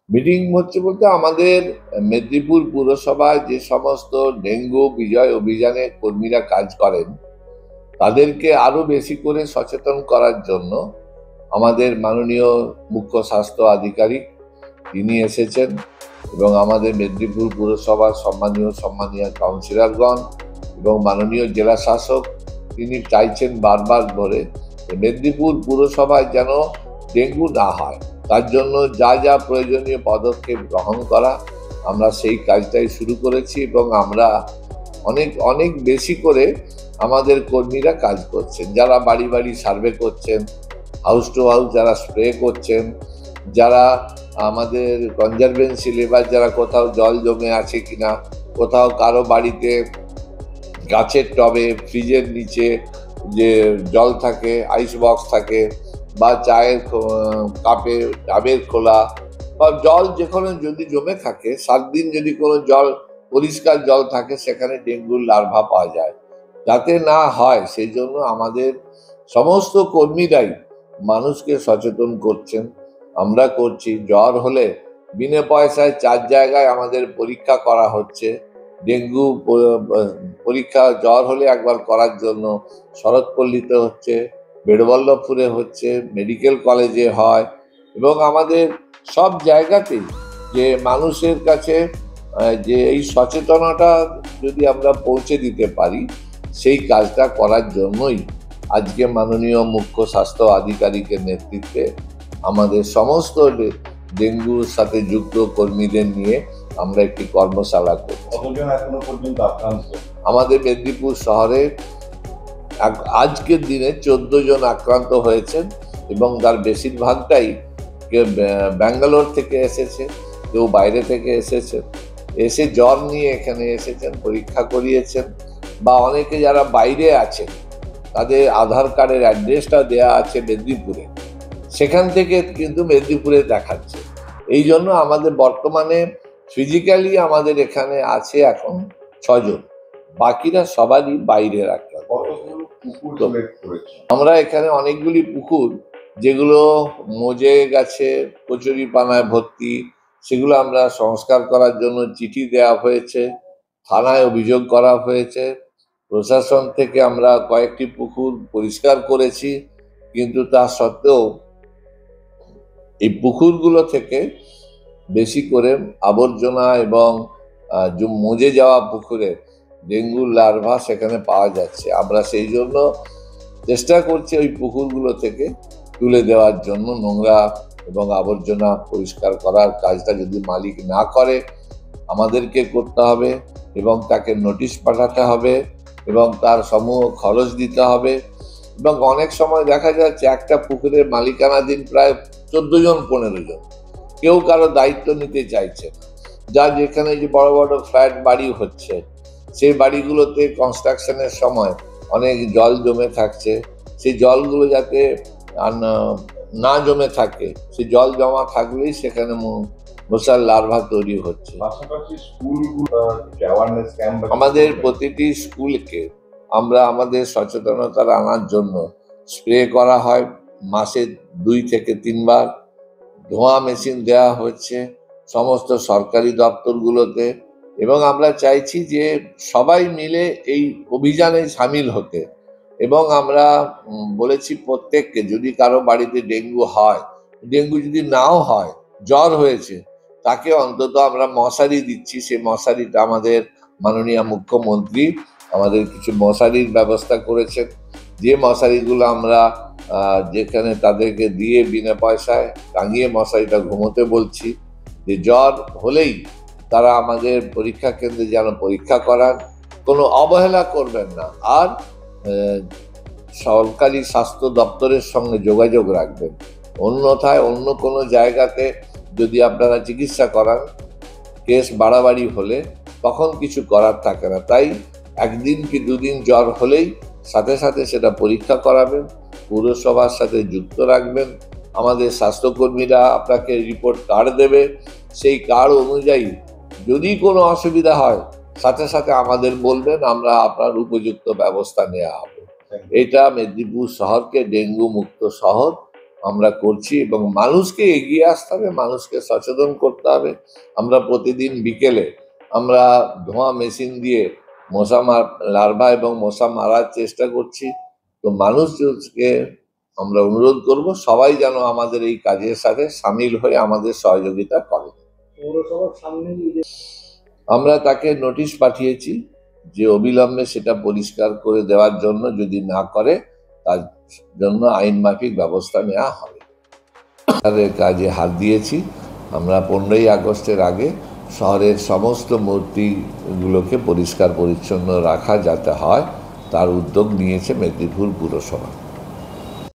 Meeting হচ্ছে বলতে আমাদের মেদিনীপুর পুরসভায় যে সমস্ত ডেঙ্গু বিজয় অভিযানে কর্মীরা কাজ করেন তাদেরকে আরো বেশি করে সচেতন করার জন্য আমাদের মাননীয় মুখ্য স্বাস্থ্য আধিকারিক তিনি এসেছেন এবং আমাদের মেদিনীপুর পুরসভার সম্মানীয় কাউন্সিলরগণ এবং মাননীয় জেলা শাসক তিনি চাইছেন বারবার ধরে মেদিনীপুর পুরসভায় যেন ডেঙ্গু না হয়, তার জন্য যা যা প্রয়োজনীয় পদক্ষেপ গ্রহণ করা আমরা সেই কাজটাই শুরু করেছি এবং আমরা অনেক অনেক বেশি করে আমাদের কর্মীরা কাজ করছেন, যারা বাড়ি বাড়ি সার্ভে করছেন, হাউস টু হাউস যারা স্প্রে করছেন, যারা আমাদের কনজারভেন্সি লেবার যারা কোথাও জল জমে আছে কিনা, কোথাও কারো বাড়িতে গাছের টবে ফ্রিজের নিচে যে জল থাকে, আইস বক্স থাকে, বা চায়ের কাপে ডাবের খোলা বা জল যেখানে যদি জমে থাকে 7 দিন যদি কোনো জল পরিষ্কার জল থাকে সেখানে ডেঙ্গুর লার্ভা পাওয়া যায়, যাতে না হয় সেই জন্য আমাদের সমস্ত কর্মীরাই মানুষকে সচেতন করছেন। আমরা করছি, জ্বর হলে বিনা পয়সায় 4 জায়গায় আমাদের পরীক্ষা করা হচ্ছে। ডেঙ্গু পরীক্ষা জ্বর হলে একবার করার জন্য শরৎপল্লীতে হচ্ছে, বেড়বল্লভপুরে হচ্ছে, মেডিকেল কলেজে হয় এবং আমাদের সব জায়গাতেই যে মানুষের কাছে যে এই সচেতনতা যদি আমরা পৌঁছে দিতে পারি সেই কাজটা করার জন্যই আজকে মাননীয় মুখ্য স্বাস্থ্য আধিকারিকের নেতৃত্বে আমাদের সমস্ত ডেঙ্গুর সাথে যুক্ত কর্মীদের নিয়ে আমরা একটি কর্মশালা করছি। আমাদের মেদিনীপুর শহরে আজকের দিনে 14 জন আক্রান্ত হয়েছেন এবং তার বেশিরভাগটাই কেউ ব্যাঙ্গালোর থেকে এসেছে, কেউ বাইরে থেকে এসেছে, এসে জ্বর নিয়ে এখানে এসেছেন, পরীক্ষা করিয়েছেন, বা অনেকে যারা বাইরে আছেন তাদের আধার কার্ডের অ্যাড্রেসটা দেয়া আছে মেদিনীপুরে, সেখান থেকে কিন্তু মেদিনীপুরে দেখাচ্ছে। এই জন্য আমাদের বর্তমানে ফিজিক্যালি আমাদের এখানে আছে এখন 6 জন, বাকিরা সবারই বাইরের আক্রান্ত। আমরা এখানে অনেকগুলি পুকুর যেগুলো মজে গেছে, কচুরিপানায় ভর্তি, সেগুলো আমরা সংস্কার করার জন্য চিঠি দেওয়া হয়েছে, থানায় অভিযোগ করা হয়েছে, প্রশাসন থেকে আমরা কয়েকটি পুকুর পরিষ্কার করেছি, কিন্তু তা সত্ত্বেও এই পুকুরগুলো থেকে বেশি করে আবর্জনা এবং মজে যাওয়া পুকুরে ডেঙ্গুর লার্ভা সেখানে পাওয়া যাচ্ছে। আমরা সেই জন্য চেষ্টা করছি ওই পুকুরগুলো থেকে তুলে দেওয়ার জন্য, নোংরা এবং আবর্জনা পরিষ্কার করার কাজটা যদি মালিক না করে আমাদেরকে করতে হবে এবং তাকে নোটিশ পাঠাতে হবে এবং তার সমূহ খরচ দিতে হবে। এবং অনেক সময় দেখা যাচ্ছে একটা পুকুরের মালিকানাধীন প্রায় 14 জন 15 জন, কেউ কারো দায়িত্ব নিতে চাইছে না। যার যেখানে যে বড় বড় ফ্ল্যাট বাড়ি হচ্ছে সেই বাড়িগুলোতে কনস্ট্রাকশনের সময় অনেক জল জমে থাকছে, সেই জলগুলো যাতে না জমে থাকে, সেই জল জমা থাকলেই সেখানে মশার লার্ভা তৈরি হচ্ছে। আমাদের প্রতিটি স্কুলকে আমরা আমাদের সচেতনতা আনার জন্য স্প্রে করা হয় মাসে 2 থেকে 3 বার, ধোঁয়া মেশিন দেওয়া হচ্ছে সমস্ত সরকারি দপ্তরগুলোতে এবং আমরা চাইছি যে সবাই মিলে এই অভিযানে সামিল হতে। এবং আমরা বলেছি প্রত্যেককে, যদি কারো বাড়িতে ডেঙ্গু হয়, ডেঙ্গু যদি নাও হয়, জ্বর হয়েছে, তাকে অন্তত আমরা মশারি দিচ্ছি, সেই মশারিটা আমাদের মাননীয় মুখ্যমন্ত্রী আমাদের কিছু মশারির ব্যবস্থা করেছেন, যে মশারিগুলো আমরা যেখানে তাদেরকে দিয়ে বিনা পয়সায় টাঙিয়ে মশারিটা ঘুমোতে বলছি, যে জ্বর হলেই তারা আমাদের পরীক্ষা কেন্দ্রে যেন পরীক্ষা করান, কোনো অবহেলা করবেন না, আর সরকারি স্বাস্থ্য দপ্তরের সঙ্গে যোগাযোগ রাখবেন। অন্যথায় অন্য কোনো জায়গাতে যদি আপনারা চিকিৎসা করান, কেস বাড়াবাড়ি হলে তখন কিছু করার থাকে না। তাই 1 দিন কি 2 দিন জ্বর হলেই সাথে সাথে সেটা পরীক্ষা করাবেন, পুরসভার সাথে যুক্ত রাখবেন। আমাদের স্বাস্থ্যকর্মীরা আপনাকে রিপোর্ট কার্ড দেবে, সেই কার্ড অনুযায়ী যদি কোনো অসুবিধা হয় সাথে সাথে আমাদের বলবেন, আমরা আপনার উপযুক্ত ব্যবস্থা নেওয়া হবে। এটা মেদিনীপুর শহরকে ডেঙ্গু মুক্ত শহর আমরা করছি এবং মানুষকে এগিয়ে আসতে হবে, মানুষকে সচেতন করতে হবে। আমরা প্রতিদিন বিকেলে আমরা ধোঁয়া মেশিন দিয়ে লার্ভা এবং মশা মারার চেষ্টা করছি। তো মানুষকে আমরা অনুরোধ করব সবাই যেন আমাদের এই কাজের সাথে সামিল হয়ে আমাদের সহযোগিতা করে। আমরা তাকে নোটিশ পাঠিয়েছি যে অবিলম্বে সেটা পরিষ্কার করে দেওয়ার জন্য, যদি না করে তার জন্য আইন মাফিক ব্যবস্থা নেওয়া হবে। কাজে হাত দিয়েছি। আমরা 15ই আগস্টের আগে শহরের সমস্ত মূর্তিগুলোকে পরিষ্কার পরিচ্ছন্ন রাখা যাতে হয় তার উদ্যোগ নিয়েছে মেদিনীপুর পুরসভা।